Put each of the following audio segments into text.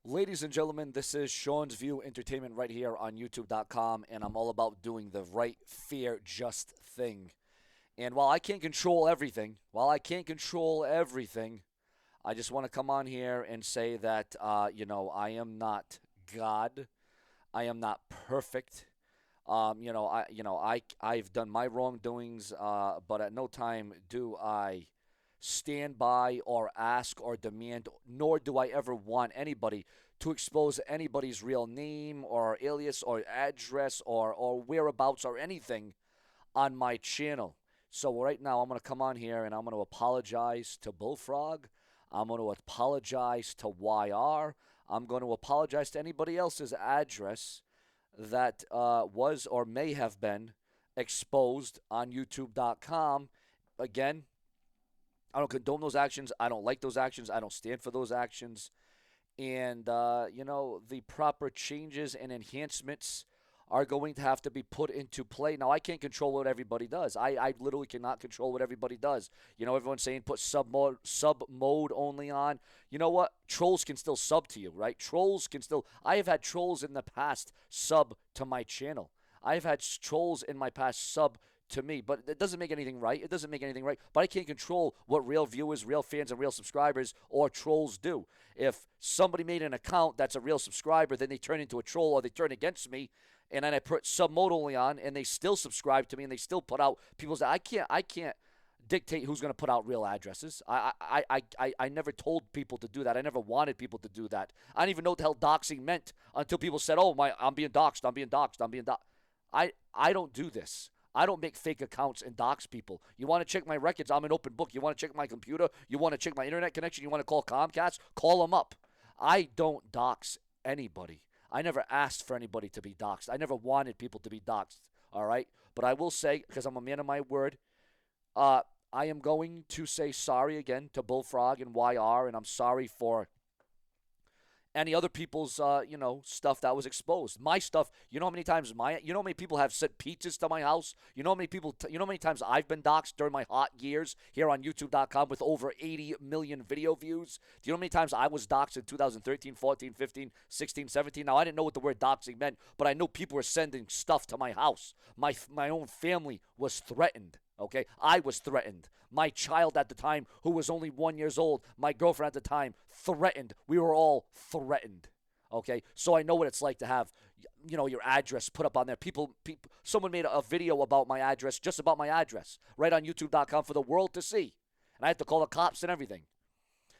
Ladies and gentlemen, this is Sean's View Entertainment right here on YouTube.com, and I'm all about doing the right, fair, just thing. And while I can't control everything, I just want to come on here and say that, I am not God. I am not perfect. I've done my wrongdoings, but at no time do I stand by or ask or demand, nor do I ever want anybody to expose anybody's real name or alias or address or whereabouts or anything on my channel. So right now I'm going to come on here and I'm going to apologize to Bullfrog. I'm going to apologize to YR. I'm going to apologize to anybody else's address that was or may have been exposed on YouTube.com. Again, I don't condone those actions. I don't like those actions. I don't stand for those actions. And, the proper changes and enhancements are going to have to be put into play. Now, I can't control what everybody does. I literally cannot control what everybody does. Everyone's saying put sub mode only on. You know what? Trolls can still sub to you, right? Trolls can still. I have had trolls in the past sub to my channel. I've had trolls in my past sub to me, but it doesn't make anything right. It doesn't make anything right. But I can't control what real viewers, real fans, and real subscribers or trolls do. If somebody made an account that's a real subscriber, then they turn into a troll or they turn against me, and then I put sub mode only on, and they still subscribe to me, and they still put out people's. I can't dictate who's going to put out real addresses. I never told people to do that. I never wanted people to do that. I didn't even know what the hell doxing meant until people said, "Oh my, I'm being doxed. I'm being doxed. I'm being doxed." I don't do this. I don't make fake accounts and dox people. You want to check my records? I'm an open book. You want to check my computer? You want to check my internet connection? You want to call Comcast? Call them up. I don't dox anybody. I never asked for anybody to be doxed. I never wanted people to be doxed. All right? But I will say, because I'm a man of my word, I am going to say sorry again to Bullfrog and YR, and I'm sorry for any other people's stuff that was exposed. My stuff, you know how many people have sent pizzas to my house? You know how many times I've been doxxed during my hot years here on youtube.com with over 80 million video views? Do you know how many times I was doxxed in 2013, 14, 15, 16, 17? Now I didn't know what the word doxing meant, but I know people were sending stuff to my house. My own family was threatened. Okay, I was threatened. My child at the time, who was only 1 year old, my girlfriend at the time, threatened. We were all threatened. Okay, so I know what it's like to have, your address put up on there. Someone made a video about my address, just about my address, right on YouTube.com for the world to see, and I had to call the cops and everything.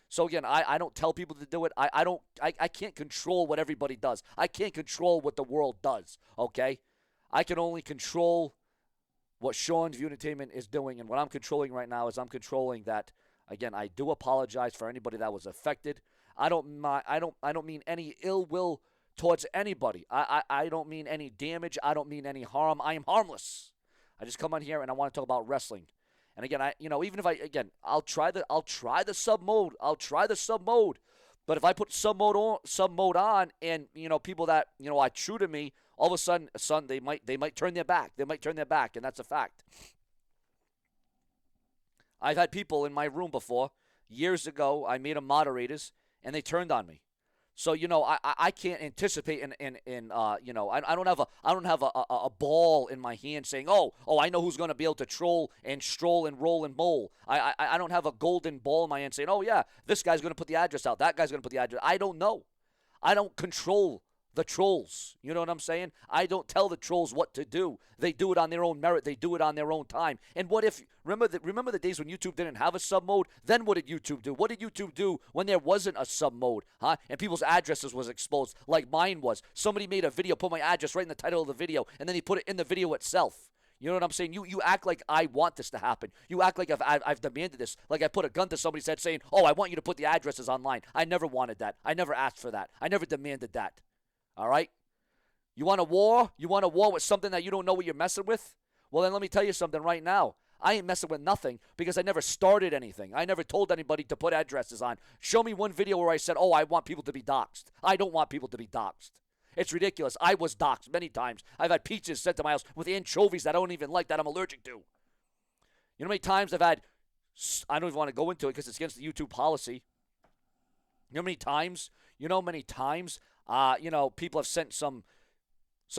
So again, I don't tell people to do it. I can't control what everybody does. I can't control what the world does. Okay, I can only control what Sean's View Entertainment is doing, and what I'm controlling right now is I'm controlling that. Again, I do apologize for anybody that was affected. I don't mean any ill will towards anybody. I don't mean any damage. I don't mean any harm. I am harmless. I just come on here and I want to talk about wrestling. And again, even if I'll try the sub mode. I'll try the sub mode. But if I put sub mode on, and people that are true to me, all of a sudden, they might turn their back. They might turn their back, and that's a fact. I've had people in my room before. Years ago, I made them moderators, and they turned on me. So I can't anticipate, and I don't have a ball in my hand saying, oh, I know who's going to be able to troll and stroll and roll and bowl. I don't have a golden ball in my hand saying, oh yeah, this guy's going to put the address out, that guy's going to put the address. I don't know. I don't control the trolls. You know what I'm saying? I don't tell the trolls what to do. They do it on their own merit. They do it on their own time. And what if, remember the days when YouTube didn't have a sub mode? Then what did YouTube do? What did YouTube do when there wasn't a sub mode? And people's addresses was exposed like mine was. Somebody made a video, put my address right in the title of the video, and then he put it in the video itself. You know what I'm saying? You act like I want this to happen. You act like I've demanded this. Like I put a gun to somebody's head saying, oh, I want you to put the addresses online. I never wanted that. I never asked for that. I never demanded that. All right? You want a war? You want a war with something that you don't know what you're messing with? Well, then let me tell you something right now. I ain't messing with nothing because I never started anything. I never told anybody to put addresses on. Show me one video where I said, oh, I want people to be doxxed. I don't want people to be doxxed. It's ridiculous. I was doxxed many times. I've had pizzas sent to my house with anchovies that I don't even like, that I'm allergic to. You know how many times I've had, I don't even want to go into it because it's against the YouTube policy. You know how many times? Many times. People have sent some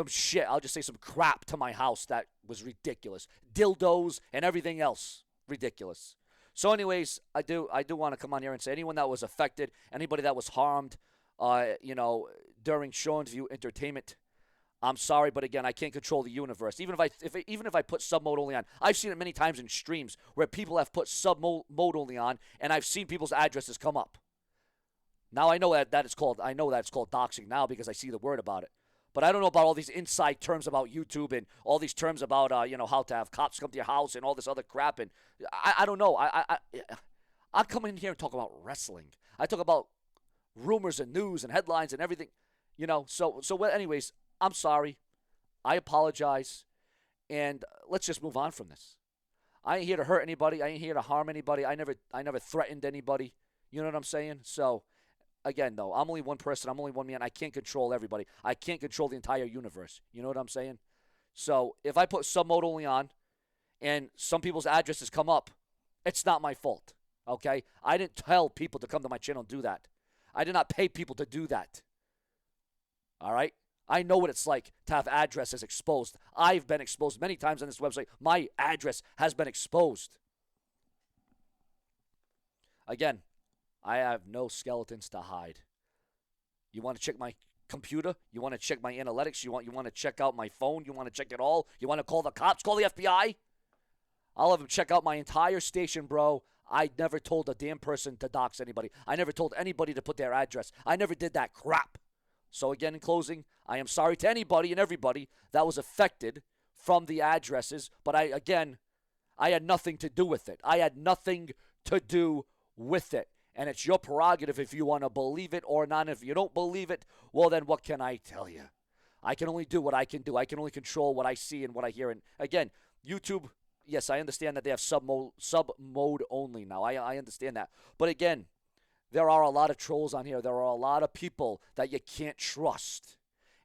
shit. I'll just say some crap to my house that was ridiculous. Dildos and everything else, ridiculous. So, anyways, I do want to come on here and say anyone that was affected, anybody that was harmed, during show and view entertainment. I'm sorry, but again, I can't control the universe. Even if I put sub mode only on, I've seen it many times in streams where people have put sub mode only on, and I've seen people's addresses come up. Now I know that it's called doxing now because I see the word about it. But I don't know about all these inside terms about YouTube and all these terms about how to have cops come to your house and all this other crap. And I don't know. I come in here and talk about wrestling. I talk about rumors and news and headlines and everything. Well, anyways, I'm sorry. I apologize, and let's just move on from this. I ain't here to hurt anybody. I ain't here to harm anybody. I never threatened anybody. You know what I'm saying? So again, though, I'm only one person. I'm only one man. I can't control everybody. I can't control the entire universe. You know what I'm saying? So if I put sub mode only on and some people's addresses come up, it's not my fault. Okay? I didn't tell people to come to my channel and do that. I did not pay people to do that. All right? I know what it's like to have addresses exposed. I've been exposed many times on this website. My address has been exposed. Again, I have no skeletons to hide. You want to check my computer? You want to check my analytics? You want to check out my phone? You want to check it all? You want to call the cops? Call the FBI? I'll have them check out my entire station, bro. I never told a damn person to dox anybody. I never told anybody to put their address. I never did that crap. So again, in closing, I am sorry to anybody and everybody that was affected from the addresses, but I had nothing to do with it. I had nothing to do with it. And it's your prerogative if you want to believe it or not. If you don't believe it, well, then what can I tell you? I can only do what I can do. I can only control what I see and what I hear. And again, YouTube, yes, I understand that they have sub mode only now. I understand that. But again, there are a lot of trolls on here. There are a lot of people that you can't trust.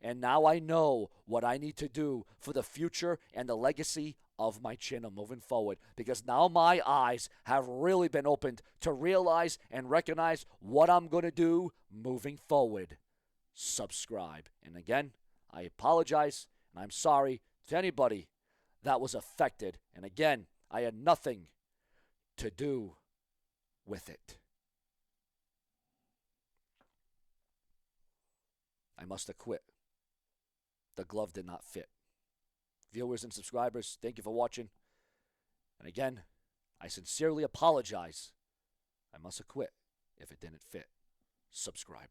And now I know what I need to do for the future and the legacy of my channel moving forward, because now my eyes have really been opened to realize and recognize what I'm going to do moving forward. Subscribe. And again, I apologize and I'm sorry to anybody that was affected. And again, I had nothing to do with it. I must have quit. The glove did not fit. Viewers and subscribers, thank you for watching. And again, I sincerely apologize. I must have quit if it didn't fit. Subscribe.